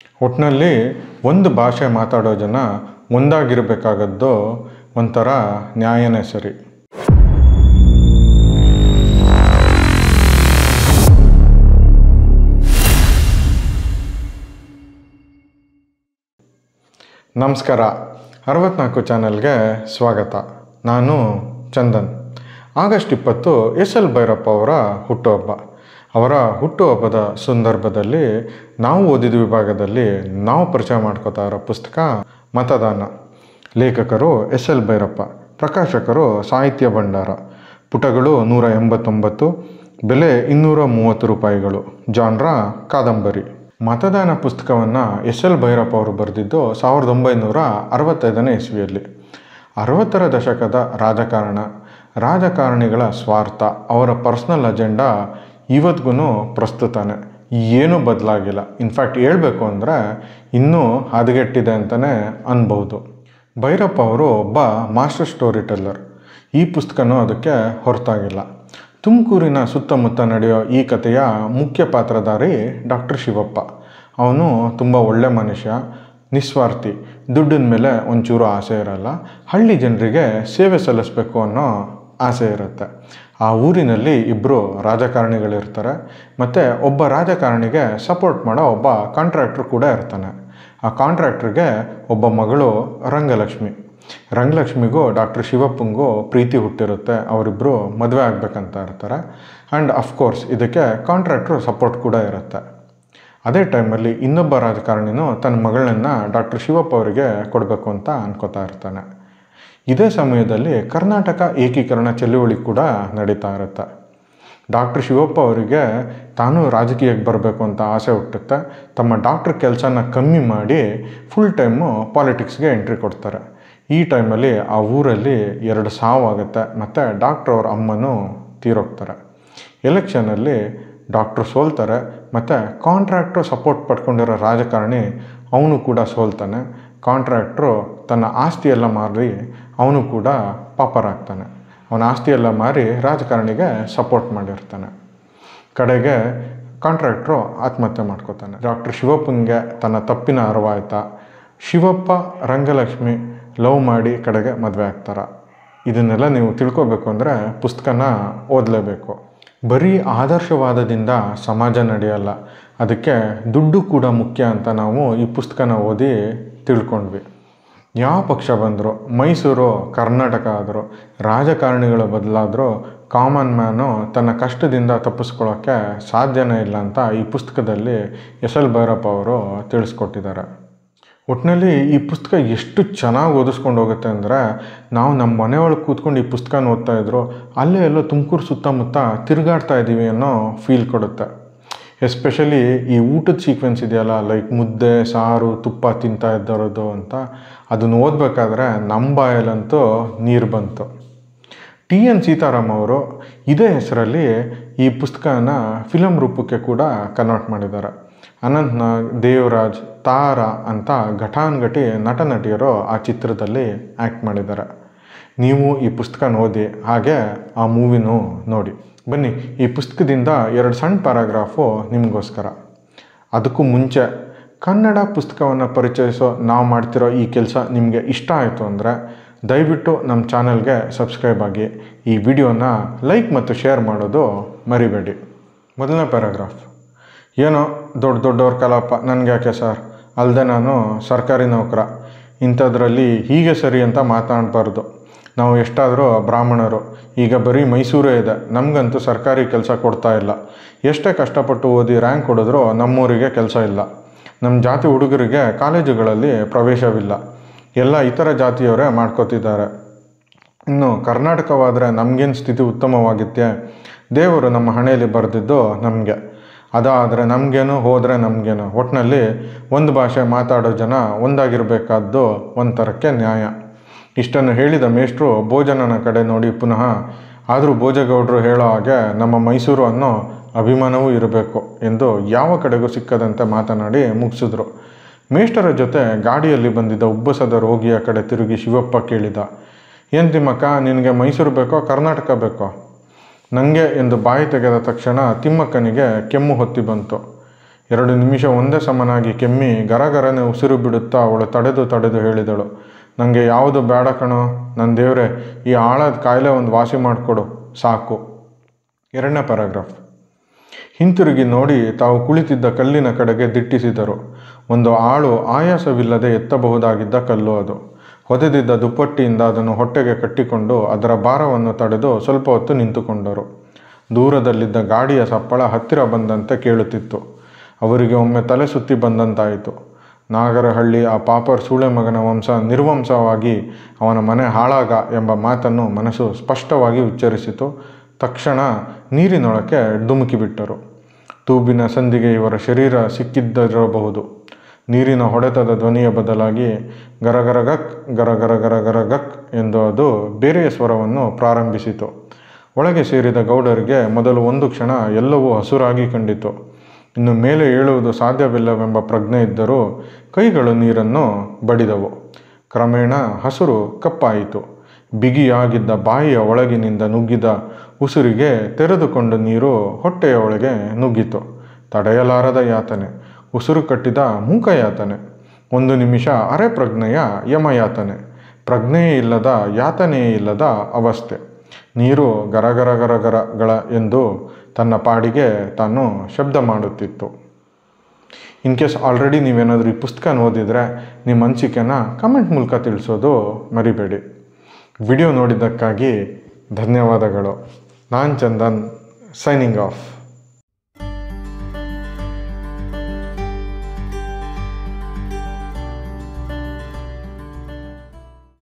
ಒಟ್ಟಿನಲ್ಲಿ ಒಂದು ಭಾಷೆ ಮಾತಾಡೋ ಜನ ಒಂದಾಗಿರಬೇಕಾಗದ್ದು ಒಂಥರ ನ್ಯಾಯನೇ ಸರಿ. ನಮಸ್ಕಾರ, 64 ಚಾನಲ್ಗೆ ಸ್ವಾಗತ. ನಾನು ಚಂದನ್. August 20 SL. ಭೈರಪ್ಪ ಅವರ ಹುಟ್ಟುಹಬ್ಬ. ಅವರ ಹುಟ್ಟುಹಬ್ಬದ ಸಂದರ್ಭದಲ್ಲಿ ನಾವು ಓದಿದ ವಿಭಾಗದಲ್ಲಿ ನಾವು ಪರಿಚಯ ಮಾಡ್ಕೋತಾ ಇರೋ ಪುಸ್ತಕ ಮತದಾನ. ಲೇಖಕರು ಎಸ್.ಎಲ್. ಭೈರಪ್ಪ, ಪ್ರಕಾಶಕರು ಸಾಹಿತ್ಯ ಭಂಡಾರ. ಪುಟಗಳು 189, ಬೆಲೆ 230 ರೂಪಾಯಿಗಳು. ಜಾನ್ರ ಕಾದಂಬರಿ. ಮತದಾನ ಪುಸ್ತಕವನ್ನು ಎಸ್.ಎಲ್. ಭೈರಪ್ಪ ಅವರು ಬರೆದಿದ್ದು 1965ನೇ ಇಸ್ವಿಯಲ್ಲಿ. 60ರ ದಶಕದ ರಾಜಕಾರಣಿಗಳ ಸ್ವಾರ್ಥ, ಅವರ ಪರ್ಸ್ನಲ್ ಅಜೆಂಡಾ ಇವತ್ತಿಗೂ ಪ್ರಸ್ತುತನೇ, ಏನೂ ಬದಲಾಗಿಲ್ಲ. ಇನ್ಫ್ಯಾಕ್ಟ್ ಹೇಳಬೇಕು ಅಂದರೆ ಇನ್ನೂ ಹದಗೆಟ್ಟಿದೆ ಅಂತಲೇ ಅನ್ಬೋದು. ಭೈರಪ್ಪ ಅವರು ಒಬ್ಬ ಮಾಸ್ಟರ್ ಸ್ಟೋರಿ ಟೆಲ್ಲರ್. ಈ ಪುಸ್ತಕನೂ ಅದಕ್ಕೆ ಹೊರತಾಗಿಲ್ಲ. ತುಮಕೂರಿನ ಸುತ್ತಮುತ್ತ ನಡೆಯೋ ಈ ಕಥೆಯ ಮುಖ್ಯ ಪಾತ್ರಧಾರಿ ಡಾಕ್ಟರ್ ಶಿವಪ್ಪ. ಅವನು ತುಂಬ ಒಳ್ಳೆ ಮನುಷ್ಯ, ನಿಸ್ವಾರ್ಥಿ, ದುಡ್ಡಿನ ಮೇಲೆ ಒಂಚೂರು ಆಸೆ ಇರಲ್ಲ. ಹಳ್ಳಿ ಜನರಿಗೆ ಸೇವೆ ಸಲ್ಲಿಸಬೇಕು ಅನ್ನೋ ಆಸೆ ಇರುತ್ತೆ. ಆ ಊರಿನಲ್ಲಿ ಇಬ್ಬರು ರಾಜಕಾರಣಿಗಳಿರ್ತಾರೆ, ಮತ್ತು ಒಬ್ಬ ರಾಜಕಾರಣಿಗೆ ಸಪೋರ್ಟ್ ಮಾಡೋ ಒಬ್ಬ ಕಾಂಟ್ರಾಕ್ಟ್ರು ಕೂಡ ಇರ್ತಾನೆ. ಆ ಕಾಂಟ್ರಾಕ್ಟ್ರಿಗೆ ಒಬ್ಬ ಮಗಳು ರಂಗಲಕ್ಷ್ಮಿಗೂ ಡಾಕ್ಟರ್ ಶಿವಪ್ಪಂಗೂ ಪ್ರೀತಿ ಹುಟ್ಟಿರುತ್ತೆ. ಅವರಿಬ್ಬರು ಮದುವೆ ಆಗಬೇಕಂತ ಇರ್ತಾರೆ. ಆ್ಯಂಡ್ ಅಫ್ಕೋರ್ಸ್ ಇದಕ್ಕೆ ಕಾಂಟ್ರಾಕ್ಟ್ರು ಸಪೋರ್ಟ್ ಕೂಡ ಇರುತ್ತೆ. ಅದೇ ಟೈಮಲ್ಲಿ ಇನ್ನೊಬ್ಬ ರಾಜಕಾರಣಿನೂ ತನ್ನ ಮಗಳನ್ನ ಡಾಕ್ಟರ್ ಶಿವಪ್ಪ ಅವರಿಗೆ ಕೊಡಬೇಕು ಅಂತ ಅನ್ಕೋತಾ ಇರ್ತಾನೆ. ಇದೇ ಸಮಯದಲ್ಲಿ ಕರ್ನಾಟಕ ಏಕೀಕರಣ ಚಳುವಳಿ ಕೂಡ ನಡೀತಾ ಇರುತ್ತೆ. ಡಾಕ್ಟರ್ ಶಿವಪ್ಪ ಅವರಿಗೆ ತಾನು ರಾಜಕೀಯಕ್ಕೆ ಬರಬೇಕು ಅಂತ ಆಸೆ ಹುಟ್ಟುತ್ತೆ. ತಮ್ಮ ಡಾಕ್ಟ್ರ್ ಕೆಲಸನ ಕಮ್ಮಿ ಮಾಡಿ ಫುಲ್ ಟೈಮು ಪಾಲಿಟಿಕ್ಸ್ಗೆ ಎಂಟ್ರಿ ಕೊಡ್ತಾರೆ. ಈ ಟೈಮಲ್ಲಿ ಆ ಊರಲ್ಲಿ 2 ಸಾವಾಗುತ್ತೆ, ಮತ್ತು ಡಾಕ್ಟ್ರ್ ಅವ್ರ ಅಮ್ಮನೂ ತೀರೋಗ್ತಾರೆ. ಎಲೆಕ್ಷನಲ್ಲಿ ಡಾಕ್ಟ್ರು ಸೋಲ್ತಾರೆ, ಮತ್ತು ಕಾಂಟ್ರಾಕ್ಟ್ರು ಸಪೋರ್ಟ್ ಪಡ್ಕೊಂಡಿರೋ ರಾಜಕಾರಣಿ ಅವನು ಕೂಡ ಸೋಲ್ತಾನೆ. ಕಾಂಟ್ರಾಕ್ಟ್ರು ತನ್ನ ಆಸ್ತಿಯೆಲ್ಲ ಮಾರಿ ಅವನು ಕೂಡ ಪಾಪರಾಗ್ತಾನೆ. ಅವನ ಆಸ್ತಿಯೆಲ್ಲ ಮಾರಿ ರಾಜಕಾರಣಿಗೆ ಸಪೋರ್ಟ್ ಮಾಡಿರ್ತಾನೆ. ಕಡೆಗೆ ಕಾಂಟ್ರಾಕ್ಟ್ರು ಆತ್ಮಹತ್ಯೆ ಮಾಡ್ಕೋತಾನೆ. ಡಾಕ್ಟರ್ ಶಿವಪ್ಪನಿಗೆ ತನ್ನ ತಪ್ಪಿನ ಅರಿವಾಯ್ತಾ. ಶಿವಪ್ಪ ರಂಗಲಕ್ಷ್ಮಿ ಲವ್ ಮಾಡಿ ಕಡೆಗೆ ಮದುವೆ ಆಗ್ತಾರೆ. ಇದನ್ನೆಲ್ಲ ನೀವು ತಿಳ್ಕೊಬೇಕು ಅಂದರೆ ಪುಸ್ತಕನ ಓದಲೇಬೇಕು. ಬರೀ ಆದರ್ಶವಾದದಿಂದ ಸಮಾಜ ನಡೆಯಲ್ಲ, ಅದಕ್ಕೆ ದುಡ್ಡು ಕೂಡ ಮುಖ್ಯ ಅಂತ ನಾವು ಈ ಪುಸ್ತಕನ ಓದಿ ತಿಳ್ಕೊಂಡ್ವಿ. ಯಾವ ಪಕ್ಷ ಬಂದರೂ, ಮೈಸೂರು ಕರ್ನಾಟಕ ಆದರೂ, ರಾಜಕಾರಣಿಗಳು ಬದಲಾದರೂ ಕಾಮನ್ ಮ್ಯಾನು ತನ್ನ ಕಷ್ಟದಿಂದ ತಪ್ಪಿಸ್ಕೊಳ್ಳೋಕ್ಕೆ ಸಾಧ್ಯನೇ ಇಲ್ಲ ಅಂತ ಈ ಪುಸ್ತಕದಲ್ಲಿ ಎಸ್.ಎಲ್. ಭೈರಪ್ಪ ಅವರು ತಿಳಿಸ್ಕೊಟ್ಟಿದ್ದಾರೆ. ಒಟ್ಟಿನಲ್ಲಿ ಈ ಪುಸ್ತಕ ಎಷ್ಟು ಚೆನ್ನಾಗಿ ಓದಿಸ್ಕೊಂಡು ಹೋಗುತ್ತೆ ಅಂದರೆ, ನಾವು ನಮ್ಮ ಮನೆಯೊಳಗೆ ಕೂತ್ಕೊಂಡು ಈ ಪುಸ್ತಕನ ಓದ್ತಾ ಇದ್ರು ಅಲ್ಲೇ ಎಲ್ಲೋ ತುಮಕೂರು ಸುತ್ತಮುತ್ತ ತಿರುಗಾಡ್ತಾ ಇದ್ದೀವಿ ಅನ್ನೋ ಫೀಲ್ ಕೊಡುತ್ತೆ. ಎಸ್ಪೆಷಲಿ ಈ ಊಟದ ಸೀಕ್ವೆನ್ಸ್ ಇದೆಯಲ್ಲ, ಲೈಕ್ ಮುದ್ದೆ ಸಾರು ತುಪ್ಪ ತಿಂತಾ ಇದ್ದರೋದು ಅಂತ, ಅದನ್ನು ಓದಬೇಕಾದ್ರೆ ನಮ್ಮ ಬಾಯಲ್ಲಂತೂ ನೀರು ಬಂತು. ಟಿ.ಎನ್. ಸೀತಾರಾಮ್ ಅವರು ಇದೇ ಹೆಸರಲ್ಲಿ ಈ ಪುಸ್ತಕನ ಫಿಲಮ್ ರೂಪಕ್ಕೆ ಕೂಡ ಕನ್ವರ್ಟ್ ಮಾಡಿದ್ದಾರೆ. ಅನಂತ್ನಾಗ್, ದೇವರಾಜ್, ತಾರಾ ಅಂತ ಘಟಾನುಘಟಿ ನಟ ನಟಿಯರು ಆ ಚಿತ್ರದಲ್ಲಿ ಆ್ಯಕ್ಟ್ ಮಾಡಿದ್ದಾರೆ. ನೀವು ಈ ಪುಸ್ತಕನ ಓದಿ, ಹಾಗೆ ಆ ಮೂವಿನೂ ನೋಡಿ. ಬನ್ನಿ, ಈ ಪುಸ್ತಕದಿಂದ 2 ಸಣ್ಣ ಪ್ಯಾರಾಗ್ರಾಫು ನಿಮಗೋಸ್ಕರ. ಅದಕ್ಕೂ ಮುಂಚೆ ಕನ್ನಡ ಪುಸ್ತಕವನ್ನು ಪರಿಚಯಿಸೋ ನಾವು ಮಾಡ್ತಿರೋ ಈ ಕೆಲಸ ನಿಮಗೆ ಇಷ್ಟ ಆಯಿತು ಅಂದರೆ ದಯವಿಟ್ಟು ನಮ್ಮ ಚಾನಲ್ಗೆ ಸಬ್ಸ್ಕ್ರೈಬ್ ಆಗಿ, ಈ ವಿಡಿಯೋನ ಲೈಕ್ ಮತ್ತು ಶೇರ್ ಮಾಡೋದು ಮರಿಬೇಡಿ. ಮೊದಲನೇ ಪ್ಯಾರಾಗ್ರಾಫ್. ಏನೋ ದೊಡ್ಡವ್ರ ಕಲಾಪ, ನನಗೆ ಯಾಕೆ ಸರ್, ಅಲ್ಲದೆ ನಾನು ಸರ್ಕಾರಿ ನೌಕರ, ಇಂಥದ್ರಲ್ಲಿ ಹೀಗೆ ಸರಿ ಅಂತ ಮಾತನಾಡಬಾರ್ದು. ನಾವು ಎಷ್ಟಾದರೂ ಬ್ರಾಹ್ಮಣರು, ಈಗ ಬರೀ ಮೈಸೂರೇ ಇದೆ, ನಮಗಂತೂ ಸರ್ಕಾರಿ ಕೆಲಸ ಕೊಡ್ತಾ ಇಲ್ಲ. ಎಷ್ಟೇ ಕಷ್ಟಪಟ್ಟು ಓದಿ ರ್ಯಾಂಕ್ ಕೊಡಿದ್ರೂ ನಮ್ಮೂರಿಗೆ ಕೆಲಸ ಇಲ್ಲ. ನಮ್ಮ ಜಾತಿ ಹುಡುಗರಿಗೆ ಕಾಲೇಜುಗಳಲ್ಲಿ ಪ್ರವೇಶವಿಲ್ಲ, ಎಲ್ಲ ಇತರ ಜಾತಿಯವರೇ ಮಾಡ್ಕೋತಿದ್ದಾರೆ. ಇನ್ನು ಕರ್ನಾಟಕವಾದರೆ ನಮಗೇನು ಸ್ಥಿತಿ ಉತ್ತಮವಾಗಿತ್ತೆ? ದೇವರು ನಮ್ಮ ಹಣೆಯಲ್ಲಿ ಬರೆದಿದ್ದು ನಮಗೆ, ಅದಾದರೆ ನಮಗೇನು, ಹೋದರೆ ನಮಗೇನು. ಒಟ್ಟಿನಲ್ಲಿ ಒಂದು ಭಾಷೆ ಮಾತಾಡೋ ಜನ ಒಂದಾಗಿರಬೇಕಾದ್ದು ಒಂಥರಕ್ಕೆ ನ್ಯಾಯ. ಇಷ್ಟನ್ನು ಹೇಳಿದ ಮೇಷ್ಟ್ರು ಭೋಜನನ ಕಡೆ ನೋಡಿ ಪುನಃ, ಆದರೂ ಭೋಜಗೌಡರು ಹೇಳೋ ಹಾಗೆ ನಮ್ಮ ಮೈಸೂರು ಅನ್ನೋ ಅಭಿಮಾನವೂ ಇರಬೇಕು ಎಂದು ಯಾವ ಕಡೆಗೂ ಸಿಕ್ಕದಂತೆ ಮಾತನಾಡಿ ಮುಗಿಸಿದ್ರು. ಮೇಷ್ಟರ ಜೊತೆ ಗಾಡಿಯಲ್ಲಿ ಬಂದಿದ್ದ ಉಬ್ಬಸದ ರೋಗಿಯ ಕಡೆ ತಿರುಗಿ ಶಿವಪ್ಪ ಕೇಳಿದ, ಏನು ತಿಮ್ಮಕ್ಕ, ನಿನಗೆ ಮೈಸೂರು ಬೇಕೋ ಕರ್ನಾಟಕ ಬೇಕೋ? ನನಗೆ ಎಂದು ಬಾಯಿ ತೆಗೆದ ತಕ್ಷಣ ತಿಮ್ಮಕ್ಕನಿಗೆ ಕೆಮ್ಮು ಹೊತ್ತಿ ಬಂತು. 2 ನಿಮಿಷ ಒಂದೇ ಸಮನಾಗಿ ಕೆಮ್ಮಿ ಗರಗರನೆ ಉಸಿರು ಬಿಡುತ್ತಾ ಅವಳು ತಡೆದು ಹೇಳಿದಳು, ನನಗೆ ಯಾವುದು ಬೇಡ ಕಣೋ, ನನ್ನ ದೇವ್ರೆ, ಈ ಆಳದ ಕಾಯಿಲೆ ಒಂದು ವಾಸಿ ಮಾಡಿಕೊಡು ಸಾಕು. 2ನೇ ಪ್ಯಾರಾಗ್ರಾಫ್. ಹಿಂತಿರುಗಿ ನೋಡಿ ತಾವು ಕುಳಿತಿದ್ದ ಕಲ್ಲಿನ ಕಡೆಗೆ ದಿಟ್ಟಿಸಿದರು. ಒಂದು ಆಳು ಆಯಾಸವಿಲ್ಲದೆ ಎತ್ತಬಹುದಾಗಿದ್ದ ಕಲ್ಲು ಅದು. ಹೊದೆದಿದ್ದ ದುಪ್ಪಟ್ಟಿಯಿಂದ ಅದನ್ನು ಹೊಟ್ಟೆಗೆ ಕಟ್ಟಿಕೊಂಡು ಅದರ ಭಾರವನ್ನು ತಡೆದು ಸ್ವಲ್ಪ ಹೊತ್ತು ನಿಂತುಕೊಂಡರು. ದೂರದಲ್ಲಿದ್ದ ಗಾಡಿಯ ಸಪ್ಪಳ ಹತ್ತಿರ ಬಂದಂತೆ ಕೇಳುತ್ತಿತ್ತು. ಅವರಿಗೆ ಒಮ್ಮೆ ತಲೆ ಸುತ್ತಿ ಬಂದಂತಾಯಿತು. ನಾಗರಹಳ್ಳಿ ಆ ಪಾಪರ್ ಸೂಳೆ ಮಗನ ವಂಶ ನಿರ್ವಂಶವಾಗಿ ಅವನ ಮನೆ ಹಾಳಾಗ ಎಂಬ ಮಾತನ್ನು ಮನಸ್ಸು ಸ್ಪಷ್ಟವಾಗಿ ಉಚ್ಚರಿಸಿತು. ತಕ್ಷಣ ನೀರಿನೊಳಕ್ಕೆ ಧುಮುಕಿಬಿಟ್ಟರು. ತೂಬಿನ ಸಂದಿಗೆ ಇವರ ಶರೀರ ಸಿಕ್ಕಿದ್ದಿರಬಹುದು. ನೀರಿನ ಹೊಡೆತದ ಧ್ವನಿಯ ಬದಲಾಗಿ ಗರಗರಗಕ್ ಗರಗರಗರಗರಗಕ್ ಎಂದು ಅದು ಬೇರೆಯ ಸ್ವರವನ್ನು ಪ್ರಾರಂಭಿಸಿತು. ಒಳಗೆ ಸೇರಿದ ಗೌಡರಿಗೆ ಮೊದಲು ಒಂದು ಕ್ಷಣ ಎಲ್ಲವೂ ಹಸುರಾಗಿ ಕಂಡಿತು. ಇನ್ನು ಮೇಲೆ ಏಳುವುದು ಸಾಧ್ಯವಿಲ್ಲವೆಂಬ ಪ್ರಜ್ಞೆ ಇದ್ದರೂ ಕೈಗಳು ನೀರನ್ನು ಬಡಿದವು. ಕ್ರಮೇಣ ಹಸುರು ಕಪ್ಪಾಯಿತು. ಬಿಗಿಯಾಗಿದ್ದ ಬಾಯಿಯ ಒಳಗಿನಿಂದ ನುಗ್ಗಿದ ಉಸಿರಿಗೆ ತೆರೆದುಕೊಂಡು ನೀರು ಹೊಟ್ಟೆಯ ಒಳಗೆ ನುಗ್ಗಿತು. ತಡೆಯಲಾರದ ಯಾತನೆ, ಉಸಿರು ಕಟ್ಟಿದ ಮೂಕಯಾತನೆ, 1 ನಿಮಿಷ ಅರೆ ಪ್ರಜ್ಞೆಯ ಯಮಯಾತನೆ, ಪ್ರಜ್ಞೆಯೇ ಇಲ್ಲದ ಯಾತನೆಯೇ ಇಲ್ಲದ ಅವಸ್ಥೆ. ನೀರು ಗರಗರಗರಗರಗಳ ಎಂದು ತನ್ನ ಪಾಡಿಗೆ ತಾನು ಶಬ್ದ ಮಾಡುತ್ತಿತ್ತು. ಇನ್ ಕೇಸ್ ಆಲ್ರೆಡಿ ನೀವೇನಾದರೂ ಈ ಪುಸ್ತಕ ಓದಿದರೆ ನಿಮ್ಮ ಅನಿಸಿಕೆನ ಕಮೆಂಟ್ ಮೂಲಕ ತಿಳಿಸೋದು ಮರಿಬೇಡಿ. ವಿಡಿಯೋ ನೋಡಿದ್ದಕ್ಕಾಗಿ ಧನ್ಯವಾದಗಳು. ನಾನು ಚಂದನ್, ಸೈನಿಂಗ್ ಆಫ್.